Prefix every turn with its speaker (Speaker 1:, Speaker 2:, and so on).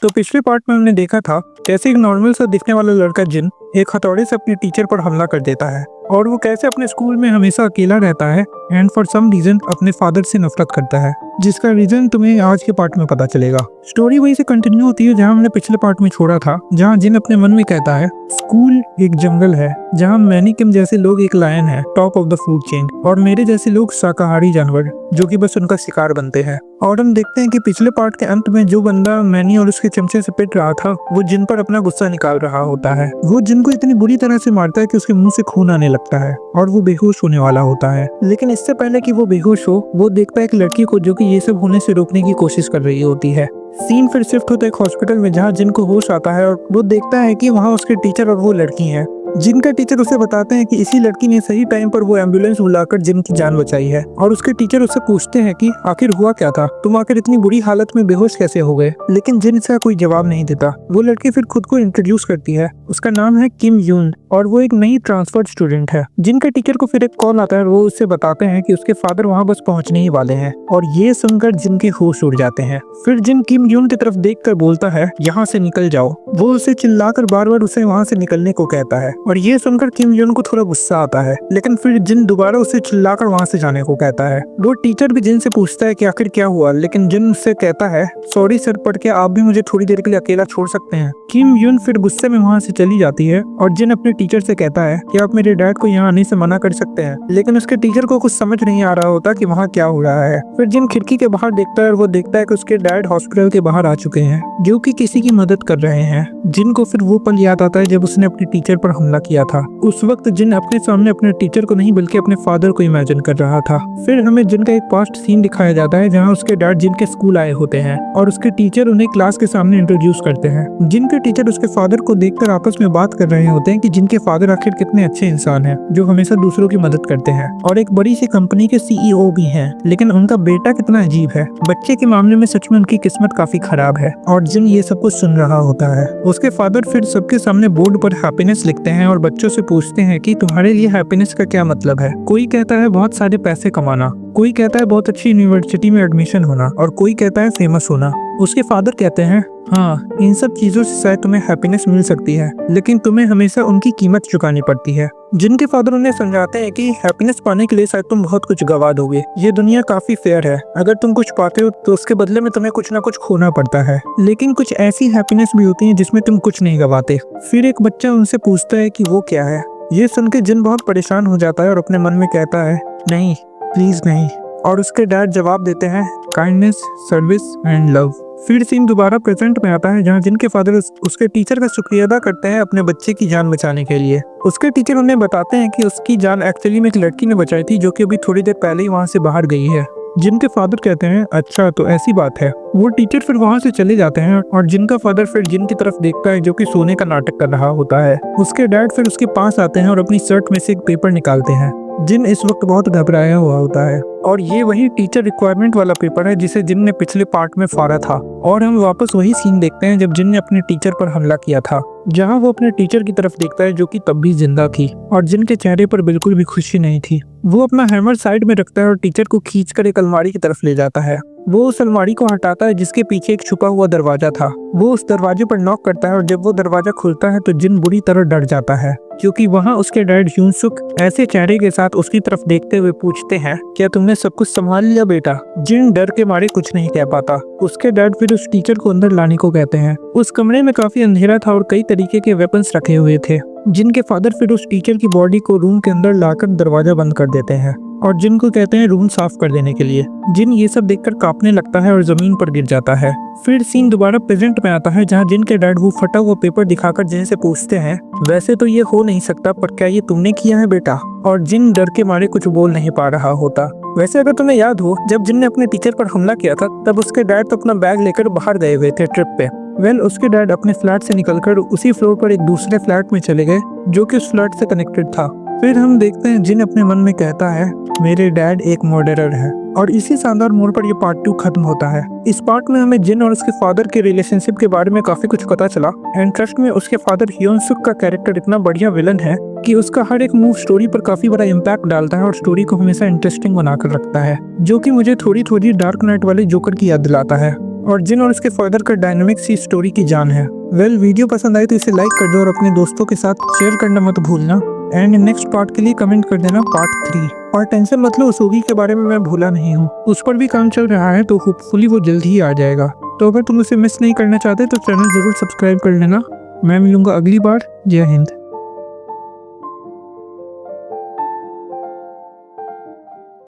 Speaker 1: तो पिछले पार्ट में हमने देखा था कैसे एक नॉर्मल सा दिखने वाला लड़का जिन एक हथौड़े से अपने टीचर पर हमला कर देता है और वो कैसे अपने स्कूल में हमेशा अकेला रहता है एंड फॉर सम रीजन अपने फादर से नफरत करता है, जिसका रीजन तुम्हें आज के पार्ट में पता चलेगा। स्टोरी वहीं से कंटिन्यू होती है जहां हमने पिछले पार्ट में छोड़ा था, जहां जिन अपने मन में कहता है स्कूल एक जंगल है जहां मैनी किम जैसे लोग एक लायन है top of the food chain और मेरे जैसे लोग शाकाहारी जानवर जो कि बस उनका शिकार बनते हैं। और हम देखते हैं कि पिछले पार्ट के अंत में जो बंदा मैनी और उसके चमचे से पिट रहा था वो जिन पर अपना गुस्सा निकाल रहा होता है। वो जिन को इतनी बुरी तरह से मारता है कि उसके मुंह से खून आने लगता है और वो बेहोश होने वाला होता है। लेकिन इससे पहले कि वो बेहोश हो वो देखता है एक लड़की को जो कि ये सब होने से रोकने की कोशिश कर रही होती है। सीन फिर शिफ्ट होता है एक हॉस्पिटल में जहाँ जिन को होश आता है और वो देखता है कि वहाँ उसके टीचर और वो लड़की हैं। जिनका टीचर उसे बताते हैं कि इसी लड़की ने सही टाइम पर वो एम्बुलेंस बुलाकर जिन की जान बचाई है और उसके टीचर उससे पूछते हैं कि आखिर हुआ क्या था, तुम आखिर इतनी बुरी हालत में बेहोश कैसे हो गए। लेकिन जिन इसका कोई जवाब नहीं देता। वो लड़की फिर खुद को इंट्रोड्यूस करती है, उसका नाम है किम यून और वो एक नई ट्रांसफर्ड स्टूडेंट है। जिनके टीचर को फिर एक कॉल आता है और वो उससे बताते हैं कि उसके फादर वहाँ बस पहुँचने ही वाले हैं और ये सुनकर जिन के होश उड़ जाते हैं। फिर जिन किम यून की तरफ देखकर बोलता है यहाँ से निकल जाओ। वो उसे चिल्लाकर बार बार उसे वहाँ से निकलने को कहता है और ये सुनकर किम यून को थोड़ा गुस्सा आता है, लेकिन फिर जिन दोबारा उसे चिल्लाकर वहाँ से जाने को कहता है। वो टीचर भी जिन से पूछता है कि आखिर क्या हुआ, लेकिन जिन उससे कहता है सॉरी सर, पढ़ के आप भी मुझे थोड़ी देर के लिए अकेला छोड़ सकते हैं। किम यून फिर गुस्से में वहाँ से चली जाती है और जिन अपने टीचर से कहता है कि आप मेरे डैड को यहाँ आने से मना कर सकते हैं, लेकिन उसके टीचर को कुछ समझ नहीं आ रहा होता कि वहाँ क्या हो रहा है। फिर जिन खिड़की के बाहर देखता है और वो देखता है कि उसके डैड हॉस्पिटल के बाहर आ चुके हैं जो कि किसी की मदद कर रहे हैं। जिन को फिर वो पल याद आता है जब उसने अपने टीचर पर हमला किया था। उस वक्त जिन अपने सामने अपने टीचर को नहीं बल्कि अपने फादर को इमेजिन कर रहा था। फिर हमें जिन का एक पास्ट सीन दिखाया जाता है जहाँ उसके डैड जिन के स्कूल आए होते हैं और उसके टीचर उन्हें क्लास के सामने इंट्रोड्यूस करते हैं। जिनके टीचर उसके फादर को देखकर आपस में बात कर रहे होते हैं कि जिनके फादर आखिर कितने अच्छे इंसान हैं जो हमेशा दूसरों की मदद करते हैं और एक बड़ी सी कंपनी के सीईओ भी हैं, लेकिन उनका बेटा कितना अजीब है। बच्चे के मामले में सच में उनकी किस्मत काफी खराब है और जिन ये सब कुछ सुन रहा होता है। उसके फादर फिर सबके सामने बोर्ड पर हैप्पीनेस लिखते हैं और बच्चों से पूछते हैं कि तुम्हारे लिए हैप्पीनेस का क्या मतलब है। कोई कहता है बहुत सारे पैसे कमाना, कोई कहता है बहुत अच्छी यूनिवर्सिटी में एडमिशन होना और कोई कहता है फेमस होना। उसके फादर कहते हैं हाँ, इन सब चीजों से शायद तुम्हें हैप्पीनेस मिल सकती है, लेकिन तुम्हें हमेशा उनकी कीमत चुकानी पड़ती है। जिनके फादर उन्हें समझाते हैं कि हैप्पीनेस पाने के लिए शायद तुम बहुत कुछ गवा दोगे। ये दुनिया काफी फेयर है, अगर तुम कुछ पाते हो तो उसके बदले में तुम्हें कुछ ना कुछ खोना पड़ता है, लेकिन कुछ ऐसी हैप्पीनेस भी होती है जिसमें तुम कुछ नहीं गवाते। फिर एक बच्चा उनसे पूछता है कि वो क्या है। ये सुन के जिन बहुत परेशान हो जाता है और अपने मन में कहता है नहीं, प्लीज नहीं। और उसके डैड जवाब देते हैं काइंडनेस, सर्विस एंड लव। फिर सीन दोबारा प्रेजेंट में आता है जहाँ जिनके फादर उसके टीचर का शुक्रिया अदा करते हैं अपने बच्चे की जान बचाने के लिए। उसके टीचर उन्हें बताते हैं कि उसकी जान एक्चुअली में एक लड़की ने बचाई थी जो कि अभी थोड़ी देर पहले ही वहाँ से बाहर गई है। जिनके फादर कहते हैं अच्छा तो ऐसी बात है। वो टीचर फिर वहाँ से चले जाते हैं और जिनका फादर फिर जिन की तरफ देखता है जो कि सोने का नाटक कर रहा होता है। उसके डैड फिर उसके पास आते हैं और अपनी शर्ट में से एक पेपर निकालते हैं। जिन इस वक्त बहुत घबराया हुआ होता है और ये वही टीचर रिक्वायरमेंट वाला पेपर है जिसे जिन ने पिछले पार्ट में फाड़ा था। और हम वापस वही सीन देखते हैं जब जिन ने अपने टीचर पर हमला किया था, जहां वो अपने टीचर की तरफ देखता है जो कि तब भी जिंदा थी और जिनके चेहरे पर बिल्कुल भी खुशी नहीं थी। वो अपना हैमर साइड में रखता है और टीचर को खींचकर एक अलमारी की तरफ ले जाता है। वो उस अलमारी को हटाता है जिसके पीछे एक छुपा हुआ दरवाजा था। वो उस दरवाजे पर नॉक करता है और जब वो दरवाजा खुलता है तो जिन बुरी तरह डर जाता है क्योंकि वहाँ उसके डैड यूनसुक ऐसे चेहरे के साथ उसकी तरफ देखते हुए पूछते हैं क्या तुमने सब कुछ संभाल लिया बेटा। जिन डर के मारे कुछ नहीं कह पाता। उसके डैड फिर उस टीचर को अंदर लाने को कहते हैं। उस कमरे में काफी अंधेरा था और कई तरीके के वेपन्स रखे हुए थे। जिनके फादर फिर उस टीचर की बॉडी को रूम के अंदर लाकर दरवाजा बंद कर देते हैं और जिन को कहते हैं रूम साफ कर देने के लिए। जिन ये सब देखकर कांपने लगता है और जमीन पर गिर जाता है। फिर सीन दोबारा प्रेजेंट में आता है जहाँ जिन के डैड वो फटा हुआ पेपर दिखाकर जिन से पूछते हैं वैसे तो ये हो नहीं सकता पर क्या ये तुमने किया है बेटा। और जिन डर के मारे कुछ बोल नहीं पा रहा होता। वैसे अगर तुम्हें याद हो जब जिन ने अपने टीचर पर हमला किया था तब उसके डैड तो अपना बैग लेकर बाहर गए हुए थे ट्रिप पे। उसके डैड अपने फ्लैट से निकलकर उसी फ्लोर पर एक दूसरे फ्लैट में चले गए जो कि उस फ्लैट से कनेक्टेड था। फिर हम देखते हैं जिन अपने मन में कहता है मेरे डैड एक मर्डरर है और इसी शानदार मोड़ पर ये पार्ट 2 खत्म होता है। इस पार्ट में हमें जिन और उसके फादर के रिलेशनशिप के बारे में काफी कुछ पता चला एंड ट्रस्ट में उसके फादर ह्योनसुक का कैरेक्टर इतना बढ़िया विलन है कि उसका हर एक मूव स्टोरी पर काफी बड़ा इम्पैक्ट डालता है और स्टोरी को हमेशा इंटरेस्टिंग बनाकर रखता है, जो कि मुझे थोड़ी थोड़ी डार्क नाइट वाले जोकर की याद दिलाता है। और जिन और इसके फर्दर का डायनामिक्स ही स्टोरी की जान है। वीडियो पसंद आए तो इसे लाइक कर दो और अपने दोस्तों के साथ शेयर करना मत भूलना। एंड नेक्स्ट पार्ट के लिए कमेंट कर देना पार्ट 3। और टेंशन मत लो, उसूगी के बारे में मैं भूला नहीं हूँ, उस पर भी काम चल रहा है, तो होपफुली वो जल्द ही आ जाएगा। तो अगर तुम उसे मिस नहीं करना चाहते तो चैनल जरूर सब्सक्राइब कर लेना। मैं मिलूंगा अगली बार। जय हिंद।